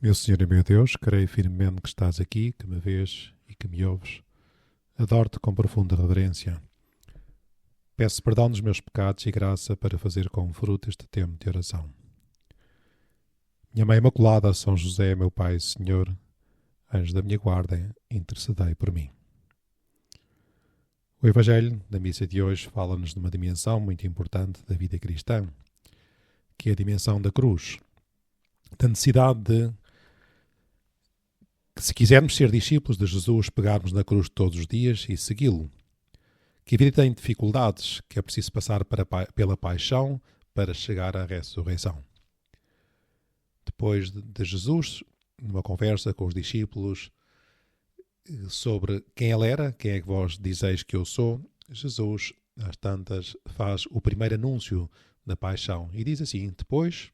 Meu Senhor e meu Deus, creio firmemente que estás aqui, que me vês e que me ouves. Adoro-te com profunda reverência. Peço perdão dos meus pecados e graça para fazer com fruto este tempo de oração. Minha Mãe Imaculada, São José, meu Pai e Senhor, anjo da minha guarda, intercedei por mim. O Evangelho da missa de hoje fala-nos de uma dimensão muito importante da vida cristã, que é a dimensão da cruz, da necessidade de que, se quisermos ser discípulos de Jesus, pegarmos na cruz todos os dias e segui-lo. Que a vida tem dificuldades, que é preciso passar pela paixão para chegar à ressurreição. Depois de Jesus, numa conversa com os discípulos sobre quem ele era, quem é que vós dizeis que eu sou, Jesus, às tantas, faz o primeiro anúncio da paixão e diz assim: depois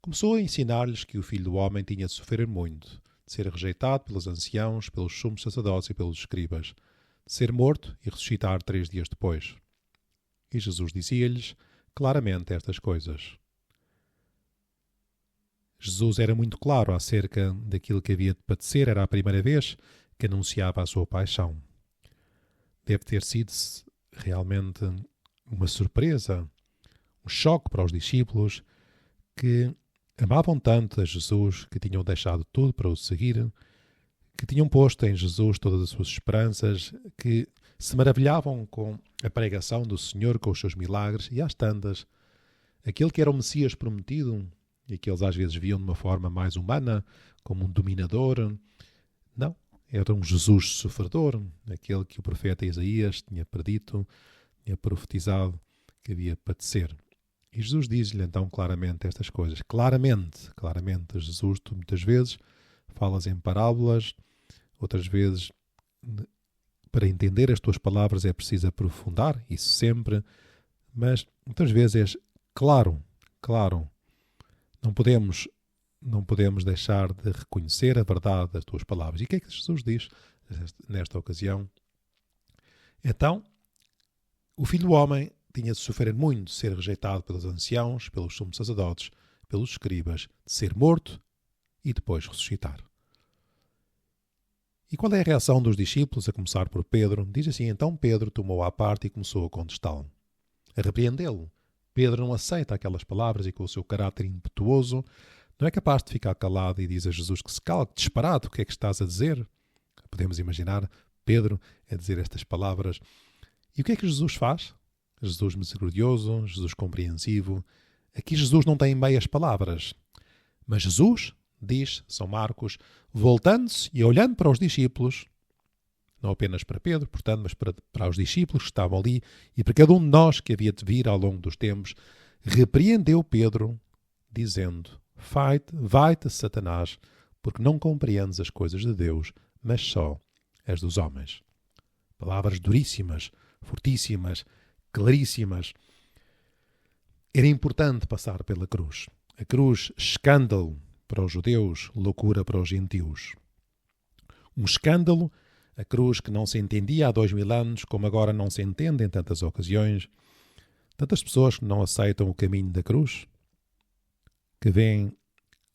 começou a ensinar-lhes que o Filho do Homem tinha de sofrer muito, de ser rejeitado pelos anciãos, pelos sumos sacerdotes e pelos escribas, de ser morto e ressuscitar 3 dias depois. E Jesus dizia-lhes claramente estas coisas. Jesus era muito claro acerca daquilo que havia de padecer, era a primeira vez que anunciava a sua paixão. Deve ter sido realmente uma surpresa, um choque para os discípulos que amavam tanto a Jesus, que tinham deixado tudo para o seguir, que tinham posto em Jesus todas as suas esperanças, que se maravilhavam com a pregação do Senhor, com os seus milagres, e às tantas, aquele que era o Messias prometido, e que eles às vezes viam de uma forma mais humana, como um dominador, não, era um Jesus sofredor, aquele que o profeta Isaías tinha predito, tinha profetizado que havia de padecer. E Jesus diz-lhe então claramente estas coisas. Claramente, Jesus, tu muitas vezes falas em parábolas, outras vezes, para entender as tuas palavras é preciso aprofundar, isso sempre, mas muitas vezes é claro. Não podemos deixar de reconhecer a verdade das tuas palavras. E o que é que Jesus diz nesta ocasião? Então, o Filho do Homem tinha de sofrer muito, de ser rejeitado pelos anciãos, pelos sumos sacerdotes, pelos escribas, de ser morto e depois ressuscitar. E qual é a reação dos discípulos, a começar por Pedro? Diz assim: então Pedro tomou à parte e começou a contestá-lo, a repreendê-lo. Pedro não aceita aquelas palavras e, com o seu caráter impetuoso, não é capaz de ficar calado e diz a Jesus que se cala, que disparado, o que é que estás a dizer? Podemos imaginar Pedro a dizer estas palavras. E o que é que Jesus faz? Jesus misericordioso, Jesus compreensivo. Aqui Jesus não tem meias palavras. Mas Jesus, diz São Marcos, voltando-se e olhando para os discípulos, não apenas para Pedro, portanto, mas para os discípulos que estavam ali e para cada um de nós que havia de vir ao longo dos tempos, repreendeu Pedro, dizendo: vai-te, Satanás, porque não compreendes as coisas de Deus, mas só as dos homens. Palavras duríssimas, fortíssimas, claríssimas. Era importante passar pela cruz. A cruz, escândalo para os judeus, loucura para os gentios. Um escândalo, a cruz que não se entendia há 2000 anos, como agora não se entende em tantas ocasiões. Tantas pessoas que não aceitam o caminho da cruz, que vêm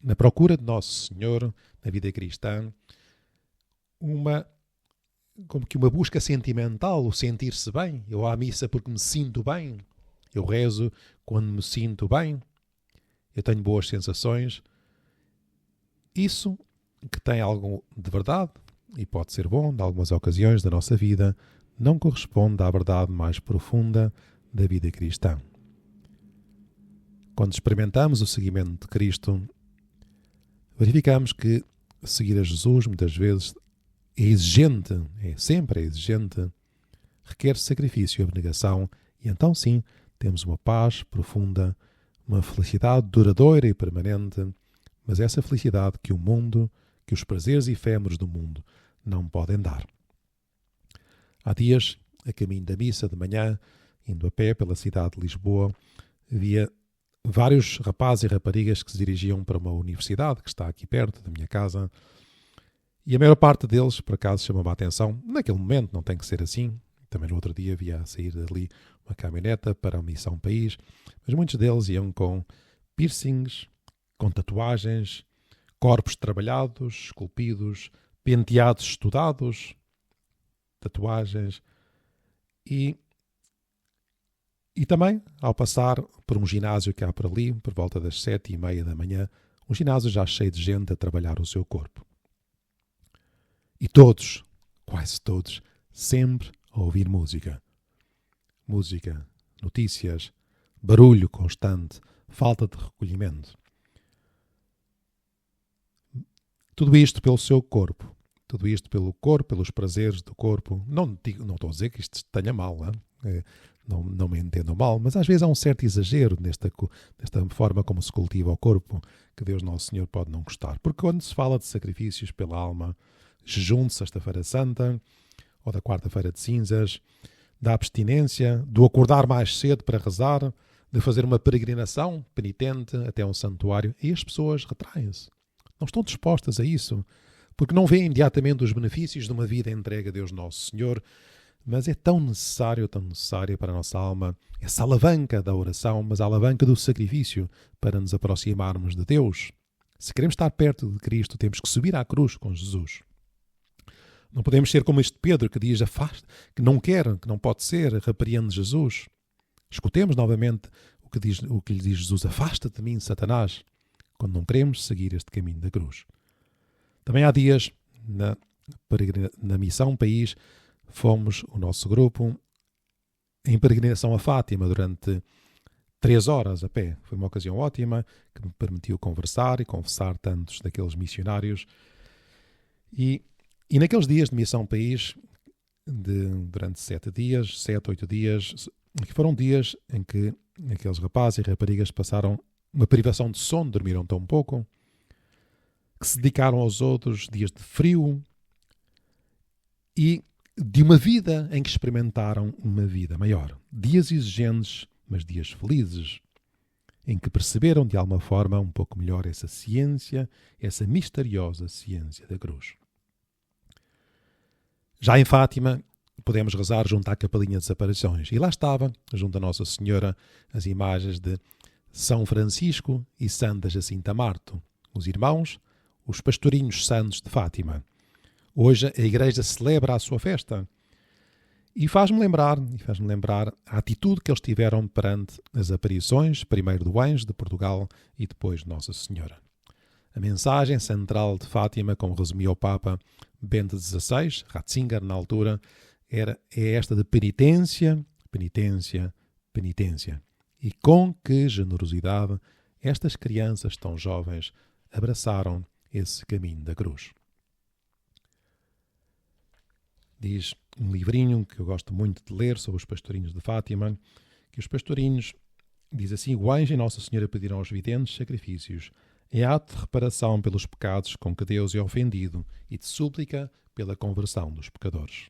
na procura de Nosso Senhor, na vida cristã, como que uma busca sentimental, o sentir-se bem. Eu vou à missa porque me sinto bem. Eu rezo quando me sinto bem. Eu tenho boas sensações. Isso que tem algo de verdade, e pode ser bom, em algumas ocasiões da nossa vida, não corresponde à verdade mais profunda da vida cristã. Quando experimentamos o seguimento de Cristo, verificamos que seguir a Jesus muitas vezes é exigente, sempre exigente, requer sacrifício e abnegação, e então sim, temos uma paz profunda, uma felicidade duradoura e permanente, mas essa felicidade que o mundo, que os prazeres efêmeros do mundo não podem dar. Há dias, a caminho da missa de manhã, indo a pé pela cidade de Lisboa, havia vários rapazes e raparigas que se dirigiam para uma universidade que está aqui perto da minha casa, e a maior parte deles, por acaso, chamava a atenção. Naquele momento, não tem que ser assim. Também no outro dia havia a sair dali uma caminhoneta para a Missão País, mas muitos deles iam com piercings, com tatuagens, corpos trabalhados, esculpidos, penteados estudados, tatuagens e também, ao passar por um ginásio que há por ali, por volta das 7:30 da manhã, um ginásio já cheio de gente a trabalhar o seu corpo. E todos, quase todos, sempre a ouvir música. Música, notícias, barulho constante, falta de recolhimento. Tudo isto pelo seu corpo. Tudo isto pelo corpo, pelos prazeres do corpo. Não estou a dizer que isto tenha mal, não me entendam mal, mas às vezes há um certo exagero nesta forma como se cultiva o corpo, que Deus Nosso Senhor pode não gostar. Porque quando se fala de sacrifícios pela alma, jejum de Sexta-feira Santa, ou da Quarta-feira de Cinzas, da abstinência, do acordar mais cedo para rezar, de fazer uma peregrinação penitente até um santuário, e as pessoas retraem-se. Não estão dispostas a isso, porque não veem imediatamente os benefícios de uma vida entregue a Deus Nosso Senhor, mas é tão necessário para a nossa alma essa alavanca da oração, mas a alavanca do sacrifício para nos aproximarmos de Deus. Se queremos estar perto de Cristo, temos que subir à cruz com Jesus. Não podemos ser como este Pedro que diz afasta, que não quer, que não pode ser, repreende Jesus. Escutemos novamente o que lhe diz Jesus: afasta-te de mim, Satanás, quando não queremos seguir este caminho da cruz. Também há dias, na Missão País, fomos, o nosso grupo, em peregrinação a Fátima durante 3 horas a pé. Foi uma ocasião ótima, que me permitiu conversar e confessar tantos daqueles missionários. E naqueles dias de Missão País, durante 7, 8 dias, que foram dias em que aqueles rapazes e raparigas passaram uma privação de sono, dormiram tão pouco, que se dedicaram aos outros, dias de frio, e de uma vida em que experimentaram uma vida maior. Dias exigentes, mas dias felizes, em que perceberam de alguma forma um pouco melhor essa ciência, essa misteriosa ciência da cruz. Já em Fátima, podemos rezar junto à capelinha das aparições. E lá estava, junto a Nossa Senhora, as imagens de São Francisco e Santa Jacinta Marto, os irmãos, os pastorinhos santos de Fátima. Hoje a Igreja celebra a sua festa e faz-me lembrar a atitude que eles tiveram perante as aparições, primeiro do Anjo de Portugal e depois de Nossa Senhora. A mensagem central de Fátima, como resumia o Papa Bento XVI, Ratzinger na altura, é esta de penitência, penitência, penitência. E com que generosidade estas crianças tão jovens abraçaram esse caminho da cruz. Diz um livrinho que eu gosto muito de ler sobre os pastorinhos de Fátima, que os pastorinhos, diz assim: o anjo e Nossa Senhora pediram aos videntes sacrifícios em ato de reparação pelos pecados com que Deus é ofendido e de súplica pela conversão dos pecadores.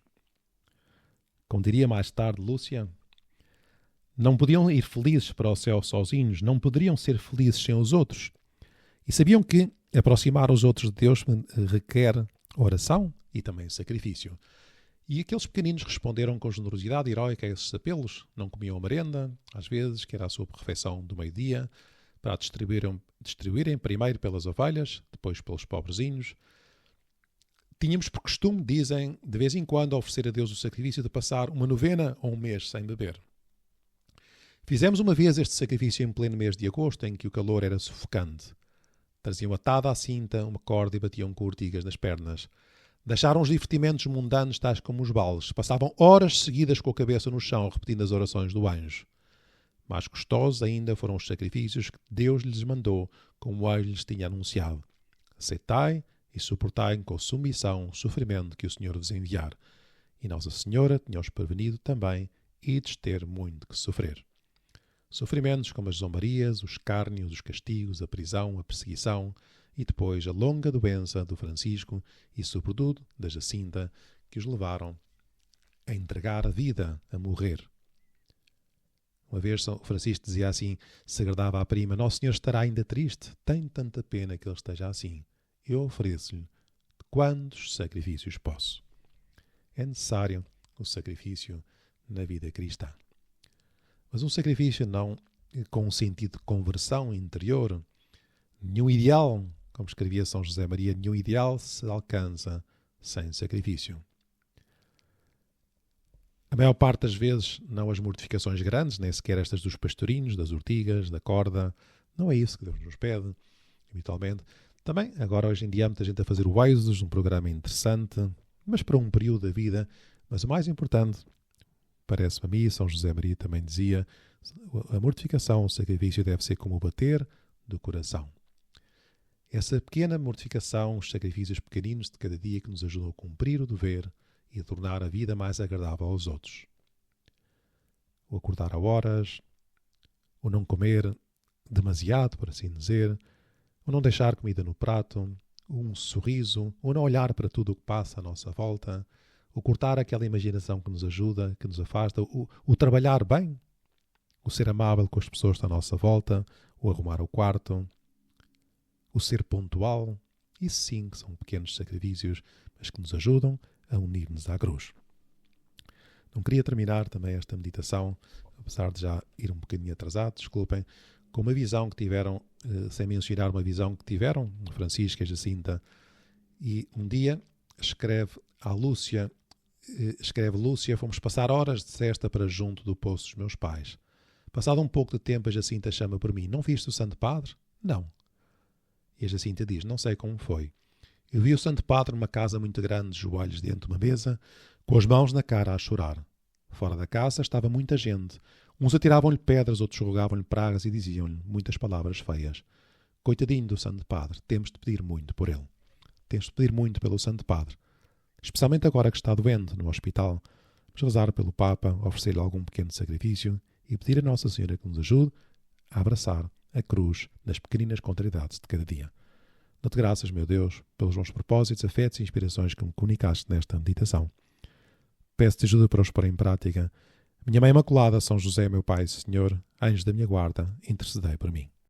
Como diria mais tarde Lúcia, não podiam ir felizes para o céu sozinhos, não poderiam ser felizes sem os outros. E sabiam que aproximar os outros de Deus requer oração e também sacrifício. E aqueles pequeninos responderam com generosidade heroica a esses apelos. Não comiam a merenda, às vezes, que era a sua refeição do meio-dia, para distribuírem primeiro pelas ovelhas, depois pelos pobrezinhos. Tínhamos por costume, dizem, de vez em quando, oferecer a Deus o sacrifício de passar uma novena ou um mês sem beber. Fizemos uma vez este sacrifício em pleno mês de agosto, em que o calor era sufocante. Traziam atada à cinta uma corda e batiam com urtigas nas pernas. Deixaram os divertimentos mundanos tais como os bailes. Passavam horas seguidas com a cabeça no chão, repetindo as orações do anjo. Mais gostosos ainda foram os sacrifícios que Deus lhes mandou, como o anjo lhes tinha anunciado. Aceitai e suportai com submissão o sofrimento que o Senhor vos enviar. E Nossa Senhora tinha-os prevenido também e de ter muito que sofrer. Sofrimentos como as zombarias, os escárnios, os castigos, a prisão, a perseguição e depois a longa doença do Francisco e, sobretudo, da Jacinta, que os levaram a entregar a vida, a morrer. Uma vez São Francisco dizia assim, se agradava à prima: Nosso Senhor estará ainda triste, tem tanta pena que ele esteja assim. Eu ofereço-lhe quantos sacrifícios posso. É necessário o sacrifício na vida cristã. Mas um sacrifício não com um sentido de conversão interior, nenhum ideal como escrevia São José Maria, nenhum ideal se alcança sem sacrifício. A maior parte das vezes, não as mortificações grandes, nem sequer estas dos pastorinhos, das ortigas, da corda. Não é isso que Deus nos pede, habitualmente. Também, agora, hoje em dia, há muita gente a fazer o Êxodos, um programa interessante, mas para um período da vida. Mas o mais importante, parece-me a mim, São José Maria também dizia, a mortificação, o sacrifício deve ser como o bater do coração. Essa pequena mortificação, os sacrifícios pequeninos de cada dia que nos ajudam a cumprir o dever e a tornar a vida mais agradável aos outros. O acordar a horas, o não comer demasiado, por assim dizer, o não deixar comida no prato, um sorriso, o não olhar para tudo o que passa à nossa volta, o cortar aquela imaginação que nos ajuda, que nos afasta, o trabalhar bem, o ser amável com as pessoas à nossa volta, o arrumar o quarto, o ser pontual. Isso sim que são pequenos sacrifícios, mas que nos ajudam a unir-nos à cruz. Não queria terminar também esta meditação, apesar de já ir um bocadinho atrasado, desculpem, com uma visão que tiveram, sem mencionar uma visão que tiveram, Francisco e Jacinta, e um dia escreve Lúcia, fomos passar horas de cesta para junto do poço dos meus pais. Passado um pouco de tempo, a Jacinta chama por mim, não viste o Santo Padre? Não. E a Jacinta diz, não sei como foi. Eu vi o Santo Padre numa casa muito grande, de joelhos dentro de uma mesa, com as mãos na cara a chorar. Fora da casa estava muita gente. Uns atiravam-lhe pedras, outros rogavam-lhe pragas e diziam-lhe muitas palavras feias. Coitadinho do Santo Padre, temos de pedir muito por ele. Temos de pedir muito pelo Santo Padre. Especialmente agora que está doente no hospital. Vamos rezar pelo Papa, oferecer-lhe algum pequeno sacrifício e pedir a Nossa Senhora que nos ajude a abraçar a cruz nas pequeninas contrariedades de cada dia. Dou-te graças, meu Deus, pelos bons propósitos, afetos e inspirações que me comunicaste nesta meditação. Peço-te ajuda para os pôr em prática. Minha Mãe Imaculada, São José, meu Pai e Senhor, anjo da minha guarda, intercedei por mim.